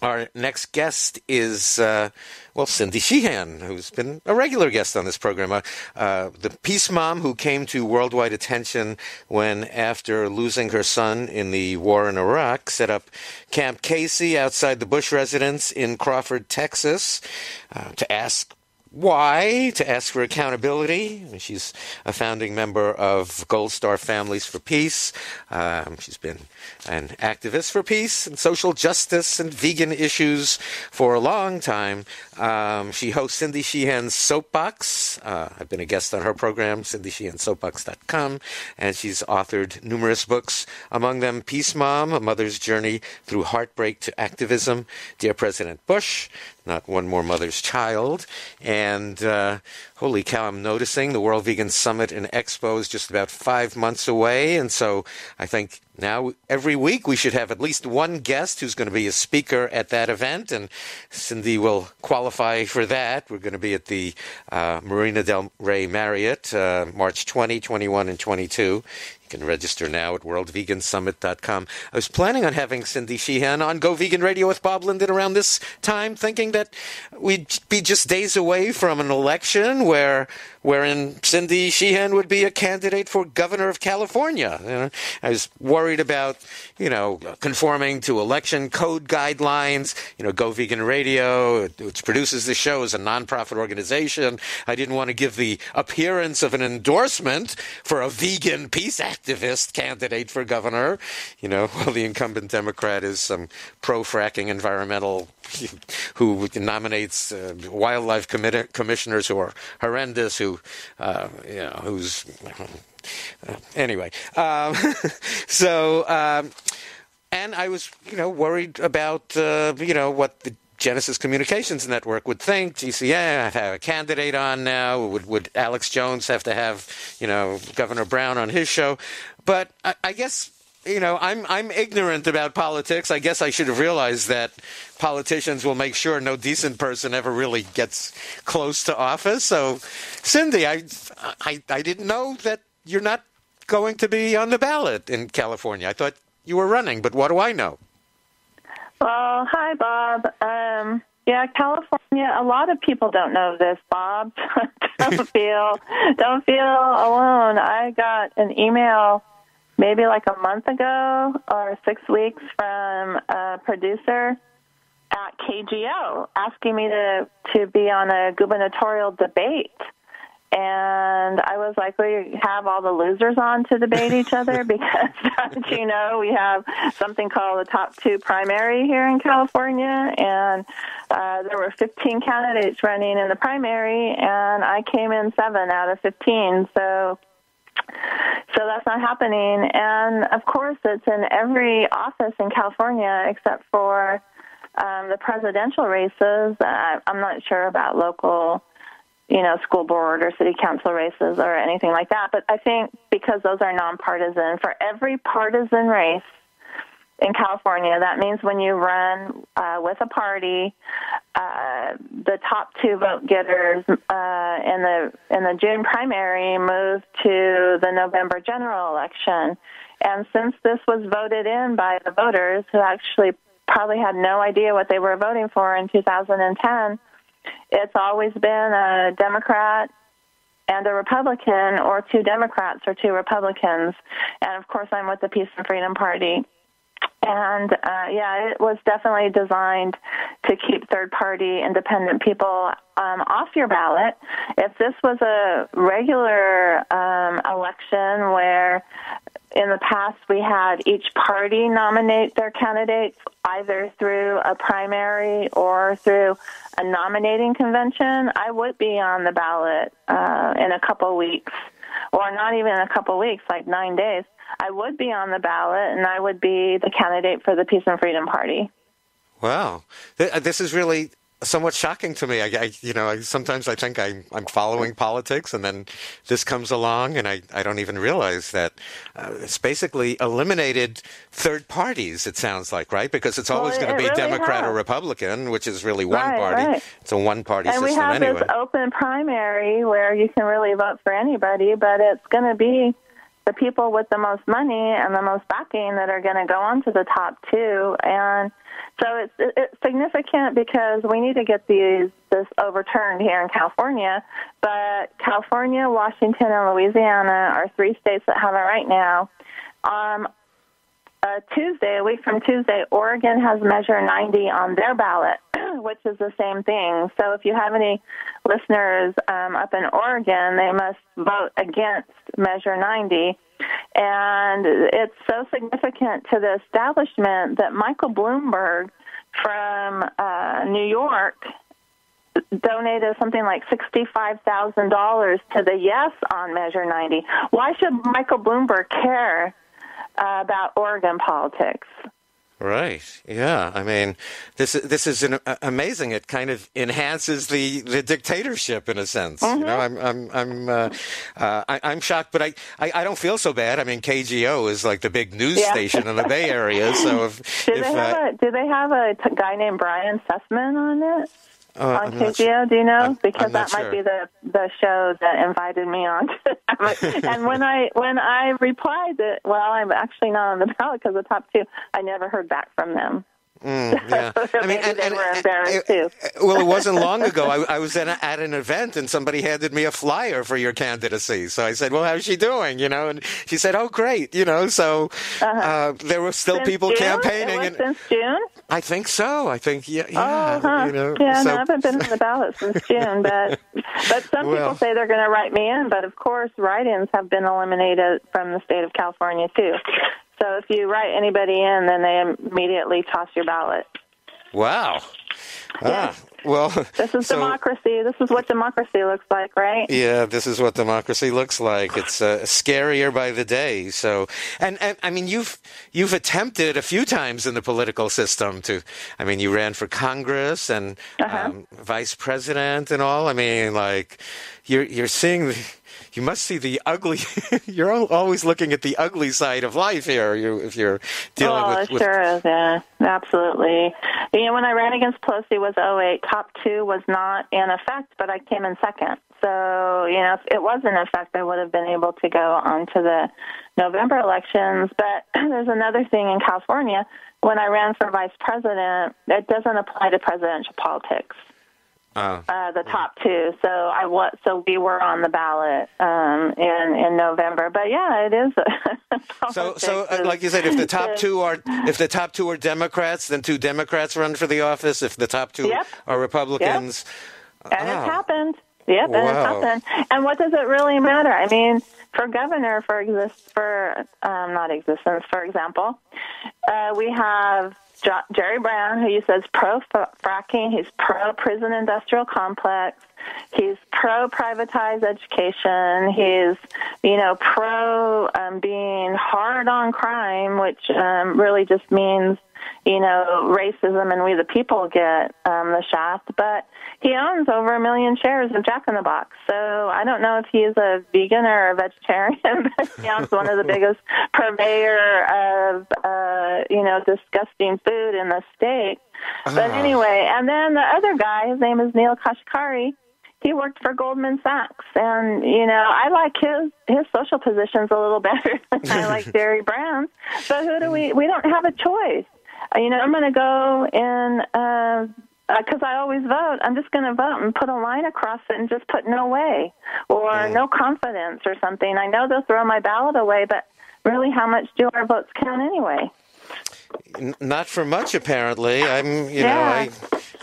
Our next guest is, Cindy Sheehan, who's been a regular guest on this program. The peace mom who came to worldwide attention when, after losing her son in the war in Iraq, set up Camp Casey outside the Bush residence in Crawford, Texas, to ask for accountability. She's a founding member of Gold Star Families for Peace. She's been an activist for peace and social justice and vegan issues for a long time. She hosts Cindy Sheehan's Soapbox. I've been a guest on her program, cindysheehansoapbox.com, and she's authored numerous books, among them Peace Mom, A Mother's Journey Through Heartbreak to Activism, Dear President Bush, Not One More Mother's Child, and holy cow, I'm noticing the World Vegan Summit and Expo is just about 5 months away, and so I think now every week we should have at least one guest who's going to be a speaker at that event, and Cindy will qualify for that. We're going to be at the Marina del Rey Marriott, March 20, 21, and 22. You can register now at worldvegansummit.com. I was planning on having Cindy Sheehan on Go Vegan Radio with Bob Linden around this time, thinking that we'd be just days away from an election wherein Cindy Sheehan would be a candidate for governor of California. I was worried about, conforming to election code guidelines. Go Vegan Radio, which produces the show, is a nonprofit organization. I didn't want to give the appearance of an endorsement for a vegan peace activist candidate for governor, while the incumbent Democrat is some pro-fracking environmental who nominates wildlife commissioners who are horrendous, who's anyway. And I was, worried about, what the Genesis Communications Network would think. GCN, I have a candidate on now. Would Alex Jones have to have, Governor Brown on his show? But I guess, I'm ignorant about politics. I guess I should have realized that politicians will make sure no decent person ever really gets close to office. So, Cindy, I didn't know that you're not going to be on the ballot in California. I thought you were running, but what do I know? Well, hi, Bob. California, a lot of people don't know this, Bob. Don't feel alone. I got an email maybe like a month ago or 6 weeks from a producer at KGO asking me to be on a gubernatorial debate. And I was like, we have all the losers on to debate each other because, we have something called the top two primary here in California. And there were 15 candidates running in the primary, and I came in 7 out of 15. So that's not happening. And, of course, it's in every office in California except for the presidential races. I'm not sure about local school board or city council races or anything like that. But I think because those are nonpartisan, for every partisan race in California, that means when you run with a party, the top 2 vote getters in the June primary move to the November general election. And since this was voted in by the voters who actually probably had no idea what they were voting for in 2010, it's always been a Democrat and a Republican, or 2 Democrats or 2 Republicans. And, of course, I'm with the Peace and Freedom Party. And, it was definitely designed to keep third-party independent people off your ballot. If this was a regular election where in the past we had each party nominate their candidates either through a primary or through a nominating convention, I would be on the ballot in a couple weeks, or not even a couple weeks, like 9 days. I would be on the ballot, and I would be the candidate for the Peace and Freedom Party. Wow. This is really somewhat shocking to me. Sometimes I think I'm following politics, and then this comes along, and I don't even realize that it's basically eliminated third parties, it sounds like, right? Because it's always going to be really Democrat or Republican, which is really one party. Right. It's a one-party system anyway. And we have this open primary where you can really vote for anybody, but it's going to be the people with the most money and the most backing that are going to go on to the top two. And so it's significant because we need to get this overturned here in California. But California, Washington, and Louisiana are three states that have it right now. Tuesday, a week from Tuesday, Oregon has Measure 90 on their ballot, which is the same thing. So if you have any listeners up in Oregon, they must vote against Measure 90. And it's so significant to the establishment that Michael Bloomberg from New York donated something like $65,000 to the yes on Measure 90. Why should Michael Bloomberg care about Oregon politics? Right. Yeah. I mean, this is amazing. It kind of enhances the dictatorship in a sense. Mm-hmm. You know, I'm shocked, but I don't feel so bad. I mean, KGO is like the big news station in the Bay Area. So do they have a guy named Brian Sussman on it? On KGO, do you know? Because that might be the show that invited me on. And when I replied that, well, I'm actually not on the ballot because the top two, I never heard back from them. Yeah. I mean, they were embarrassed too. Well, it wasn't long ago. I was at an event and somebody handed me a flyer for your candidacy. So I said, "Well, how's she doing?" You know, and she said, "Oh, great." You know, so there were still people campaigning. Since June? I think so. I think You know, I haven't been on the ballot since June, but some people say they're going to write me in. But of course, write-ins have been eliminated from the state of California too. So if you write anybody in, then they immediately toss your ballot. Wow. Yeah. Well, this is democracy. This is what democracy looks like, right? Yeah, this is what democracy looks like. It's scarier by the day. So, and I mean, you've attempted a few times in the political system you ran for Congress and vice president and all. I mean, like, you're seeing you must see the ugly. You're always looking at the ugly side of life here. If you're dealing with. Oh, it sure is. Yeah, absolutely. You know, when I ran against Pelosi was 2008. Top two was not in effect, but I came in second. So, you know, if it was in effect, I would have been able to go on to the November elections. But there's another thing in California. When I ran for vice president, it doesn't apply to presidential politics. The top two. So we were on the ballot in November. But yeah, it is. So like you said, if the top two are Democrats, then two Democrats run for the office. If the top two are Republicans, and it's happened. Yep, and it's happened. And what does it really matter? I mean, for governor, for example, we have Jerry Brown, who you said is pro-fracking. He's pro-prison industrial complex. He's pro-privatized education. He's, pro being hard on crime, which really just means, racism and we the people get the shaft. But he owns over 1 million shares of Jack in the Box. So I don't know if he's a vegan or a vegetarian, but he owns one of the biggest purveyor of, disgusting food in the state. But anyway, and then the other guy, his name is Neil Kashkari. He worked for Goldman Sachs, and, I like his social positions a little better than I like Jerry Brown's. But we don't have a choice. I'm going to go in, because I always vote, I'm just going to vote and put a line across it and just put no way or no confidence or something. I know they'll throw my ballot away, but really how much do our votes count anyway? Not for much, apparently. That's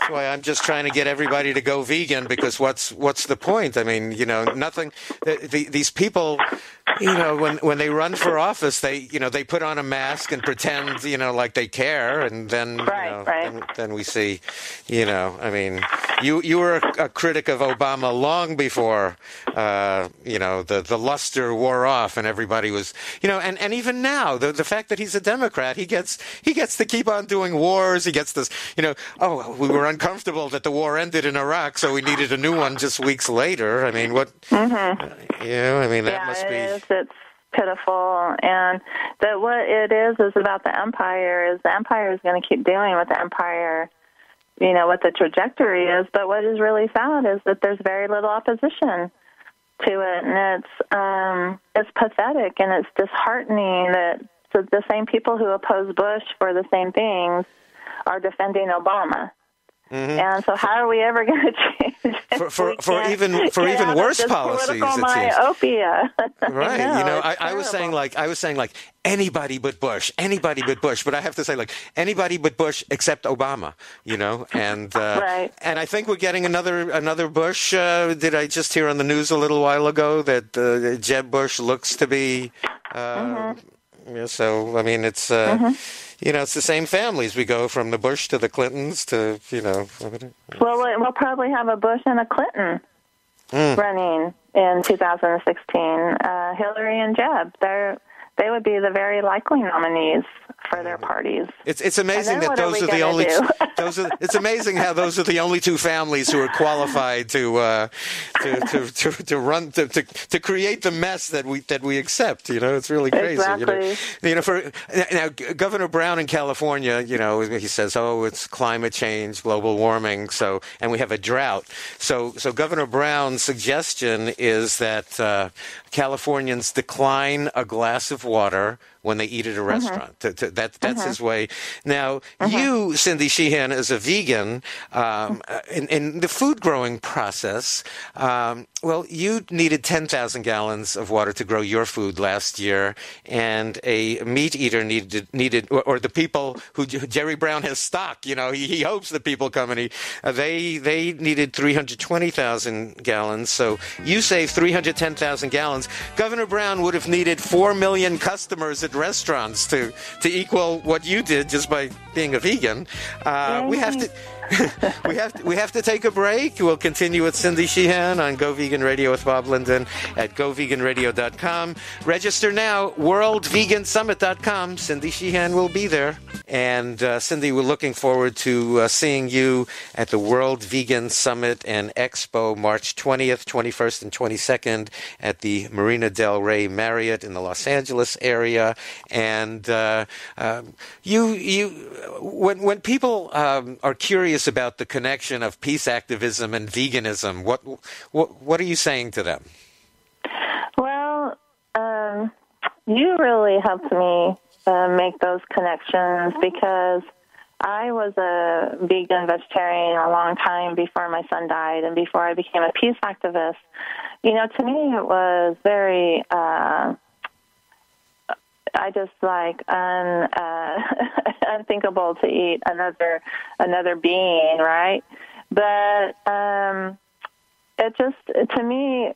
why I'm just trying to get everybody to go vegan, because what's the point? I mean, nothing. These people, when they run for office, they put on a mask and pretend, like they care, and then then we see, I mean, you were a critic of Obama long before, the luster wore off, and everybody was, and even now, the fact that he's a Democrat, he gets to keep on doing wars. He gets this, we were uncomfortable that the war ended in Iraq, so we needed a new one just weeks later. I mean, what? That must be. It's pitiful, and what it is about the empire is the empire is going to keep doing what the empire, what the trajectory is. But what is really sad is that there's very little opposition. to it, and it's pathetic and it's disheartening that the same people who oppose Bush for the same things are defending Obama. Mm-hmm. And so, how are we ever going to change it? For even worse policies? Political myopia. Right. I was saying like anybody but Bush, but I have to say like anybody but Bush except Obama. And right. And I think we're getting another Bush. Did I just hear on the news a little while ago that Jeb Bush looks to be? So I mean, it's. It's the same families. We go from the Bush to the Clintons to, Well, we'll probably have a Bush and a Clinton running in 2016. Hillary and Jeb, they would be the very likely nominees for their parties. It's amazing that those are the only. It's amazing how those are the only two families who are qualified to run to create the mess that we accept. It's really crazy. Exactly. Now Governor Brown in California, he says, it's climate change, global warming, and we have a drought. So Governor Brown's suggestion is that Californians decline a glass of water when they eat at a restaurant. That's his way. Now, you, Cindy Sheehan, as a vegan, in the food growing process, you needed 10,000 gallons of water to grow your food last year, and a meat eater needed, or the people who Jerry Brown has stock. He hopes the people come and they needed 320,000 gallons. So you saved 310,000 gallons. Governor Brown would have needed 4 million customers at restaurants to equal what you did just by being a vegan. We have to. we have to take a break. We'll continue with Cindy Sheehan on Go Vegan Radio with Bob Linden at goveganradio.com. Register now, worldvegansummit.com. Cindy Sheehan will be there. And Cindy, we're looking forward to seeing you at the World Vegan Summit and Expo March 20th, 21st, and 22nd at the Marina del Rey Marriott in the Los Angeles area. And when people are curious about the connection of peace activism and veganism, what are you saying to them? Well, you really helped me make those connections because I was a vegan vegetarian a long time before my son died and before I became a peace activist. To me it was very unthinkable to eat another being, right? But it just, to me,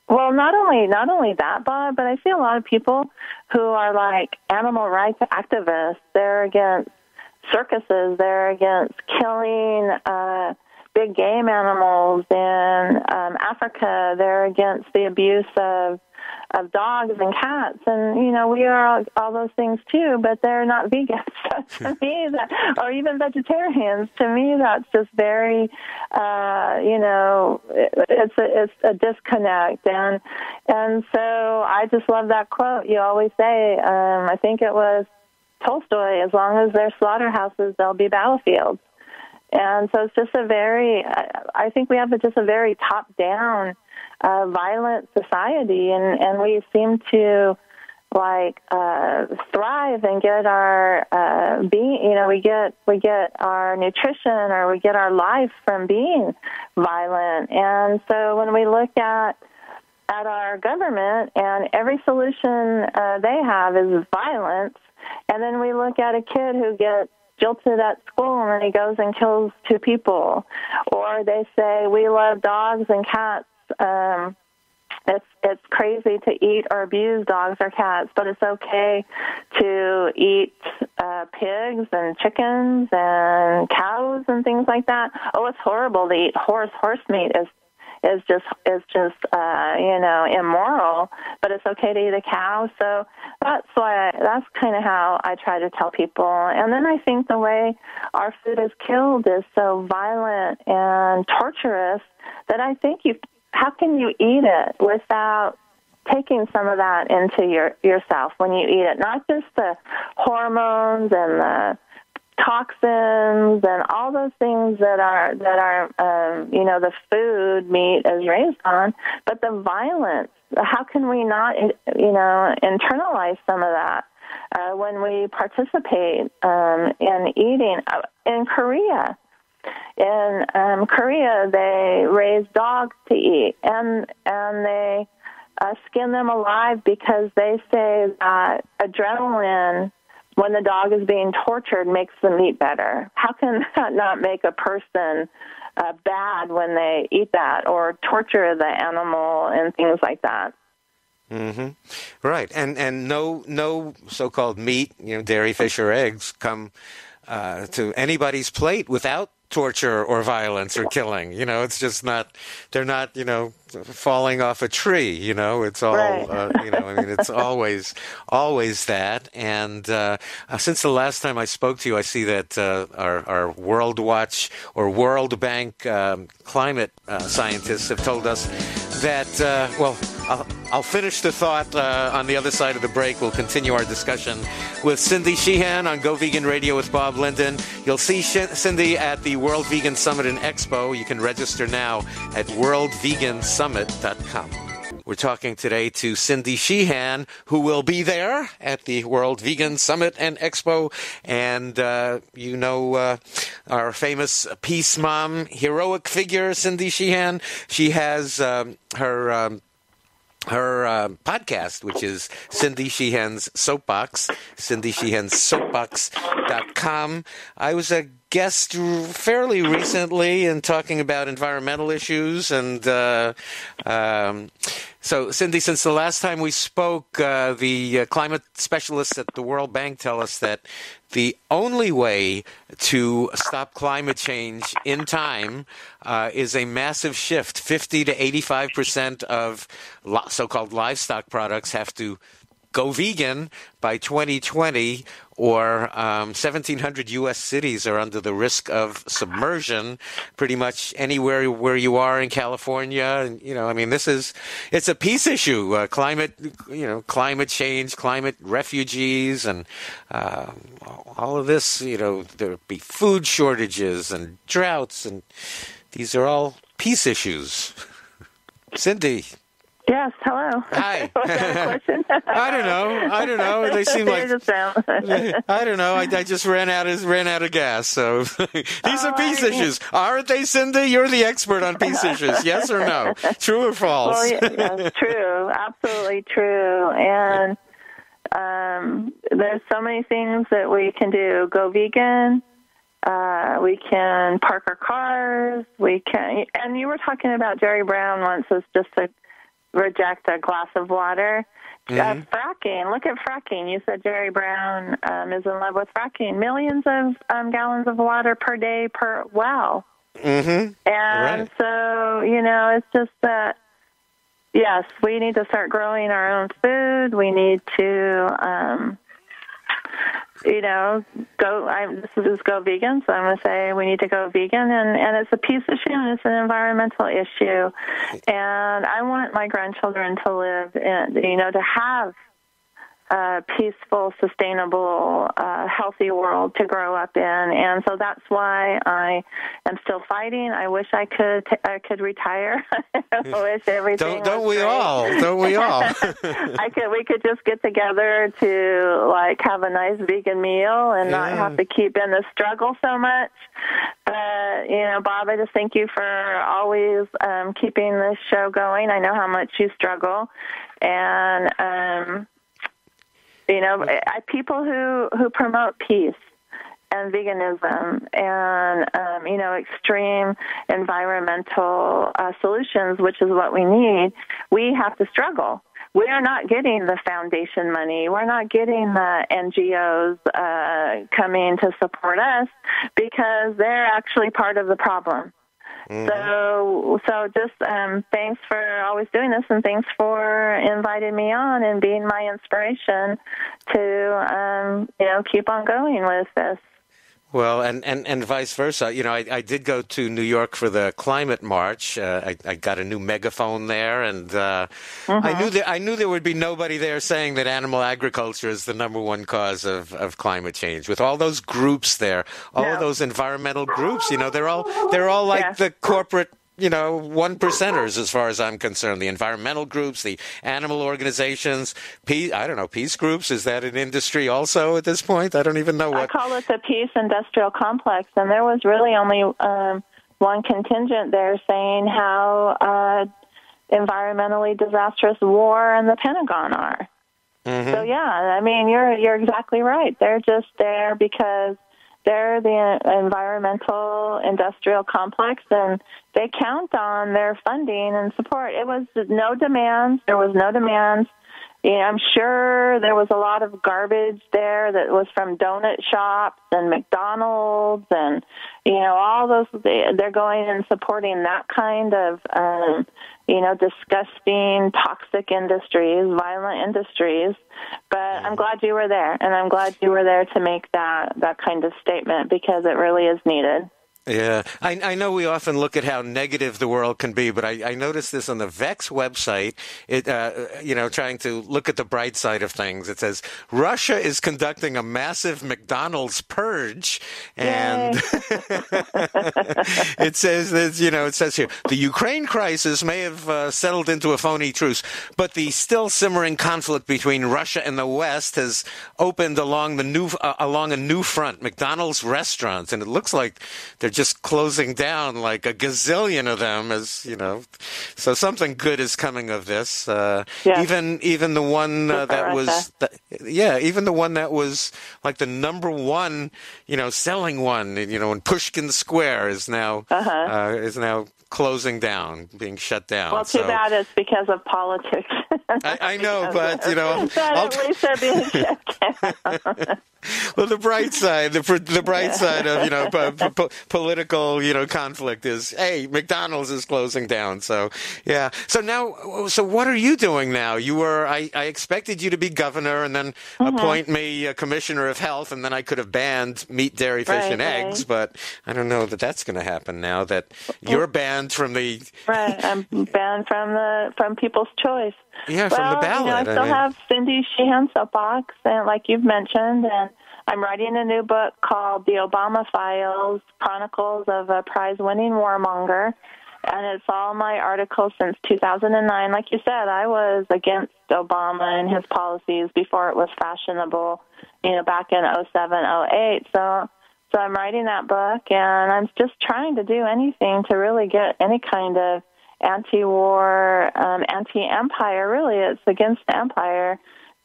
well, not only that, Bob, but I see a lot of people who are like animal rights activists. They're against circuses. They're against killing big game animals in Africa. They're against the abuse of dogs and cats, and we are all those things too, but they're not vegans. So to me, or even vegetarians, to me that's just very, it's a disconnect, and so I just love that quote. You always say, I think it was Tolstoy, as long as there's slaughterhouses, there'll be battlefields. And so it's just I think we have just a very top-down violent society, and we seem to thrive and get our we get our nutrition or we get our life from being violent. And so when we look at our government and every solution they have is violence, and then we look at a kid who gets jilted at school and then he goes and kills 2 people, or they say we love dogs and cats. It's crazy to eat or abuse dogs or cats, but it's okay to eat pigs and chickens and cows and things like that. Oh, it's horrible to eat horse meat is just immoral, but it's okay to eat a cow. So that's kind of how I try to tell people. And then I think the way our food is killed is so violent and torturous that I think how can you eat it without taking some of that into yourself when you eat it? Not just the hormones and the toxins and all those things that are the food meat is raised on, but the violence. How can we not internalize some of that when we participate in eating? In Korea, they raise dogs to eat, and they skin them alive because they say that adrenaline, when the dog is being tortured, makes the meat better. How can that not make a person bad when they eat that or torture the animal and things like that? Mm-hmm. Right, and no so-called meat, dairy, fish, or eggs come to anybody's plate without torture or violence or killing. It's just not. They're not. Falling off a tree. It's all. Right. It's always that. And since the last time I spoke to you, I see that our World Watch or World Bank climate scientists have told us that. I'll finish the thought on the other side of the break. We'll continue our discussion with Cindy Sheehan on Go Vegan Radio with Bob Linden. You'll see Cindy at the World Vegan Summit and Expo. You can register now at worldvegansummit.com. We're talking today to Cindy Sheehan, who will be there at the World Vegan Summit and Expo. And our famous peace mom, heroic figure, Cindy Sheehan. She has her podcast, which is Cindy Sheehan's Soapbox, cindysheehansoapbox.com. I was a guest fairly recently in talking about environmental issues. And so, Cindy, since the last time we spoke, the climate specialists at the World Bank tell us that the only way to stop climate change in time is a massive shift. 50 to 85% of so-called livestock products have to go vegan by 2020, or 1,700 U.S. cities are under the risk of submersion. Pretty much anywhere where you are in California, and it's a peace issue. Climate change, climate refugees, and all of this. There'll be food shortages and droughts, and these are all peace issues. Cindy. Yes, hello. Hi. Was that a question? I don't know. They seem like I don't know. I just ran out of gas. So these are peace issues, aren't they, Cindy? You're the expert on peace issues. Yes or no? True or false? Well, yes, true. Absolutely true. And there's so many things that we can do. Go vegan. We can park our cars. We can. And you were talking about Jerry Brown once as just a reject a glass of water. Mm-hmm. Fracking. Look at fracking. You said Jerry Brown is in love with fracking. Millions of gallons of water per day per well. Mm-hmm. And so, it's just that, yes, we need to start growing our own food. We need to, this is Go Vegan, so I'm going to say we need to go vegan, and it's a peace issue, and it's an environmental issue, and I want my grandchildren to live in, to have a peaceful, sustainable, healthy world to grow up in, and so that's why I am still fighting. I wish I could retire. I wish everything. Don't we all? We could just get together to have a nice vegan meal and not have to keep in the struggle so much. Bob, I just thank you for always keeping this show going. I know how much you struggle, and people who promote peace and veganism and, extreme environmental solutions, which is what we need, we have to struggle. We are not getting the foundation money. We're not getting the NGOs coming to support us because they're actually part of the problem. Mm-hmm. So just thanks for always doing this, and thanks for inviting me on and being my inspiration to keep on going with this. Well, and vice versa. You know, I did go to New York for the climate march. I got a new megaphone there, and I knew there would be nobody there saying that animal agriculture is the number one cause of climate change. With all those groups there, all of those environmental groups, you know, they're all like the corporate, you know, one percenters as far as I'm concerned. The environmental groups, the animal organizations, peace groups. Is that an industry also at this point? I don't even know what. I call it the peace industrial complex, and there was really only one contingent there saying how environmentally disastrous war and the Pentagon are. So yeah, I mean, you're exactly right. They're just there because they're the environmental industrial complex, and they count on their funding and support. It was no demands. There was no demands. Yeah, I'm sure there was a lot of garbage there that was from donut shops and McDonald's and, you know, all those. They're going and supporting that kind of, you know, disgusting, toxic industries, violent industries. But I'm glad you were there, and I'm glad you were there to make that kind of statement because it really is needed. Yeah, I know we often look at how negative the world can be, but I noticed this on the VEX website. It, you know, trying to look at the bright side of things. It says Russia is conducting a massive McDonald's purge, and it says that, you know, it says here the Ukraine crisis may have settled into a phony truce, but the still simmering conflict between Russia and the West has opened along a new front. McDonald's restaurants, and it looks like they're just closing down like a gazillion of them, as you know. So something good is coming of this. Even the one even the one that was like the number one, you know, selling one, you know, in Pushkin Square is now closing down, being shut down. Well, too bad it's because of politics. I know, but you know, at least they're being shut down. Well, the bright side of, you know, political, you know, conflict is, hey, McDonald's is closing down. So, yeah. So now, so what are you doing now? I expected you to be governor and then appoint me a commissioner of health, and then I could have banned meat, dairy, fish, and eggs. But I don't know that that's going to happen now that you're banned from the. Right. I'm banned from People's Choice. Yeah, from the ballot. You know, I still have Cindy Sheehan soapbox, and like you've mentioned, and I'm writing a new book called The Obama Files, Chronicles of a Prize-Winning Warmonger, and it's all my articles since 2009. Like you said, I was against Obama and his policies before it was fashionable, you know, back in 07, 08. So I'm writing that book, and I'm just trying to do anything to really get any kind of anti-war, anti-empire, really, it's against the empire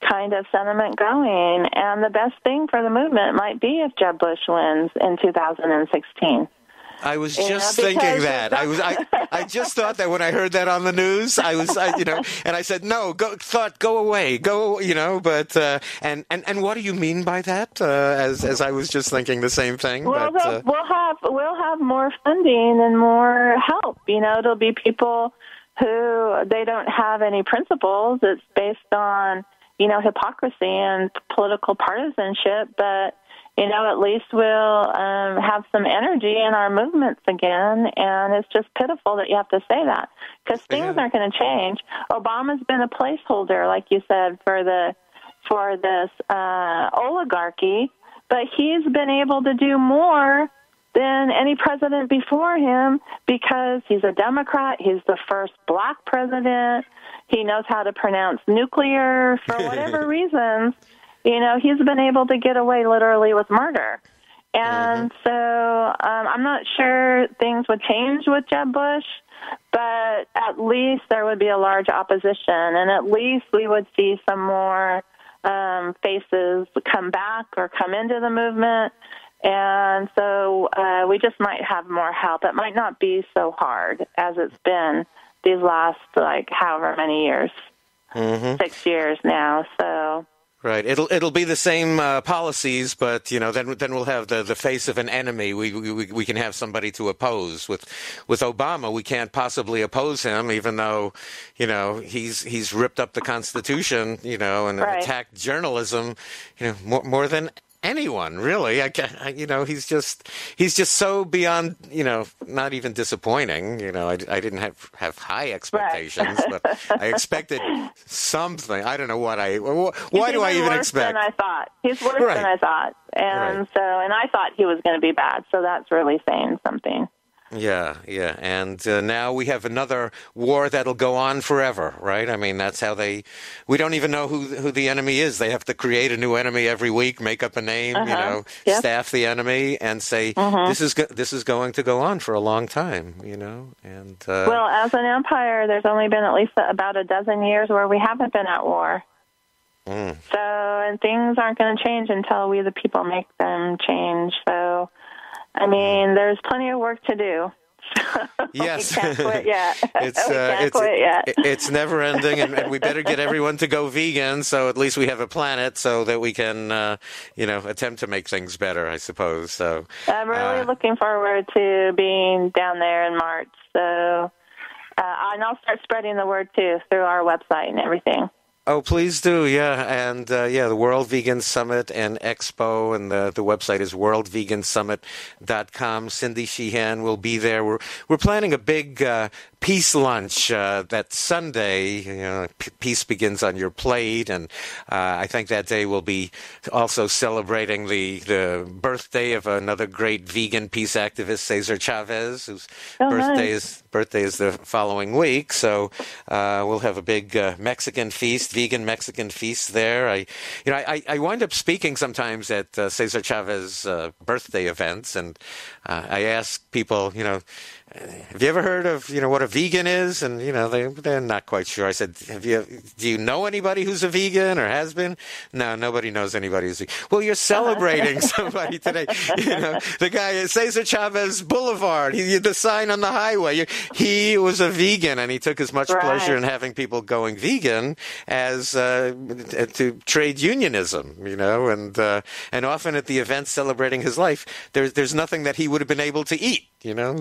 kind of sentiment going. And the best thing for the movement might be if Jeb Bush wins in 2016. I was just thinking that. I just thought that when I heard that on the news, you know, and I said, no, go away, you know, but, and what do you mean by that? As I was just thinking the same thing. Well, but, we'll have more funding and more help. You know, it'll be people who they don't have any principles. It's based on, you know, hypocrisy and political partisanship, but you know, at least we'll have some energy in our movements again, and it's just pitiful that you have to say that because things aren't going to change. Obama's been a placeholder, like you said, for this oligarchy, but he's been able to do more than any president before him because he's a Democrat. He's the first black president. He knows how to pronounce nuclear for whatever reasons. You know, he's been able to get away literally with murder. And so I'm not sure things would change with Jeb Bush, but at least there would be a large opposition, and at least we would see some more faces come back or come into the movement. And so we just might have more help. It might not be so hard as it's been these last, like, however many years, 6 years now, so... Right. It'll be the same policies, but you know, then we'll have the face of an enemy. We can have somebody to oppose. With Obama, we can't possibly oppose him, even though, you know, he's ripped up the Constitution, you know, and attacked journalism, you know, more than anyone, really. He's just so beyond, not even disappointing. I didn't have high expectations, Right. but I expected something. I don't know why do I even expect? Than I thought. He's worse Right. than I thought. And and I thought he was going to be bad. So that's really saying something. Yeah. And now we have another war that'll go on forever, right? I mean, that's how we don't even know who the enemy is. They have to create a new enemy every week, make up a name, Yep. staff the enemy and say, this is going to go on for a long time, and Well, as an empire, there's only been at least about a dozen years where we haven't been at war. So, and things aren't going to change until we, the people, make them change. So, I mean, there's plenty of work to do. Yes. We can't quit yet. It's never ending, and we better get everyone to go vegan, so at least we have a planet so that we can, attempt to make things better, I suppose. So I'm really looking forward to being down there in March. So, and I'll start spreading the word, too, through our website and everything. Oh, please do, yeah. And, the World Vegan Summit and Expo, and the website is worldvegansummit.com. Cindy Sheehan will be there. We're planning a big peace lunch that Sunday. Peace begins on your plate, and I think that day we'll be also celebrating the birthday of another great vegan peace activist, Cesar Chavez, whose birthday is the following week. So we'll have a big Mexican feast, vegan Mexican feast there. I wind up speaking sometimes at Cesar Chavez birthday events, and I ask people, have you ever heard of, what a vegan is? And, they're not quite sure. I said, do you know anybody who's a vegan or has been? No, nobody knows anybody who's vegan. Well, you're celebrating somebody today. The guy at Cesar Chavez Boulevard, the sign on the highway. He was a vegan, and he took as much pleasure in having people going vegan as to trade unionism, and often at the events celebrating his life, there's nothing that he would have been able to eat,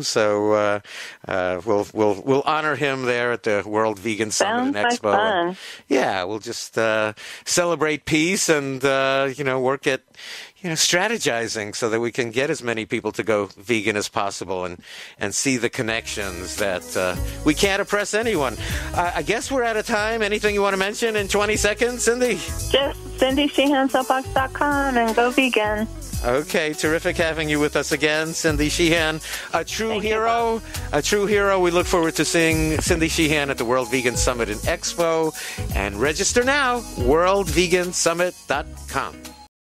so we'll honor him there at the World Vegan Summit and Expo. Fun. We'll just celebrate peace and work at strategizing so that we can get as many people to go vegan as possible and see the connections that we can't oppress anyone. I guess we're out of time. Anything you want to mention in 20 seconds, Cindy? Just CindySheehanSoapbox.com and go vegan. Okay, terrific having you with us again, Cindy Sheehan, a true hero. A true hero. We look forward to seeing Cindy Sheehan at the World Vegan Summit and Expo. And register now, worldvegansummit.com.